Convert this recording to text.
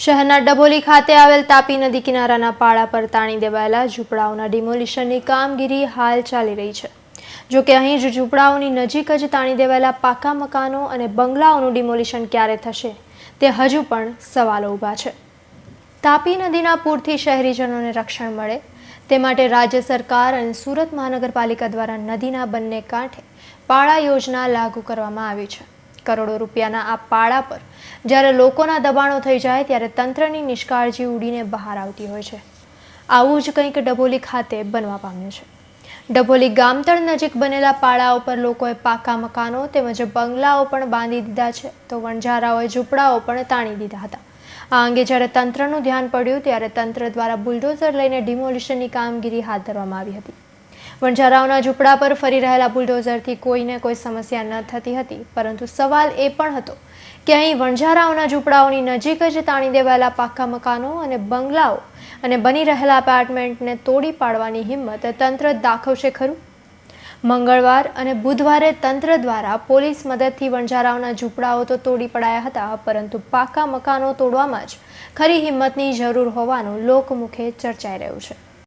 શહેરના ડભોલી ખાતે આવેલ તાપી નદી કિનારાના પાળા પર તાણી દેવાયેલા ઝૂંપડાઓના ડિમોલિશનની કામગીરી હાલ ચાલી રહી છે। જો કે અહીં જ ઝૂંપડાઓની નજીક જ તાણી દેવાયેલા પાકા મકાનો અને બંગલાઓનું ડિમોલિશન ક્યારે થશે તે હજુ પણ સવાલો ઊભા છે। તાપી નદીના પૂરથી શહેરીજનોને રક્ષણ મળે તે માટે રાજ્ય સરકાર અને સુરત મહાનગરપાલિકા દ્વારા નદીના બંને કાંઠે પાળા યોજના લાગુ કરવામાં આવી છે। કરોડો રૂપિયાના આ પાળા પર જ્યારે લોકોના દબાણો થઈ જાય ત્યારે તંત્રની નિષ્કાળજી ઉડીને બહાર આવતી હોય છે। આવું જ કંઈક ડભોલી ખાતે બનવા પામ્યું છે। ડભોલી ગામતળ નજીક બનેલા પાળાઓ પર લોકોએ પાકા મકાનો તેમજ બંગલાઓ પણ બાંધી દીધા છે, તો વણઝારાઓએ ઝૂંપડાઓ પણ તાણી દીધા હતા। આ અંગે જ્યારે તંત્રનું ધ્યાન પડ્યું ત્યારે તંત્ર દ્વારા બુલડોઝર લઈને ડિમોલિશનની કામગીરી હાથ ધરવામાં આવી હતી। વણઝારાઓના ઝૂંપડા પર ફરી રહેલા બુલડોઝરથી કોઈને કોઈ સમસ્યા ન થતી હતી, પરંતુ સવાલ એ પણ હતો કે અહીં વણઝારાઓના ઝૂંપડાઓની નજીક જ તાણી દેવાયેલા પાકા મકાનો અને બંગલાઓ અને બની રહેલા એપાર્ટમેન્ટને તોડી પાડવાની હિંમત તંત્ર દાખવશે ખરું? મંગળવાર અને બુધવારે તંત્ર દ્વારા પોલીસ મદદથી વણઝારાઓના ઝૂંપડાઓ તો તોડી પડાયા હતા, પરંતુ પાકા મકાનો તોડવામાં જ ખરી હિંમતની જરૂર હોવાનું લોકમુખે ચર્ચાઈ રહ્યું છે।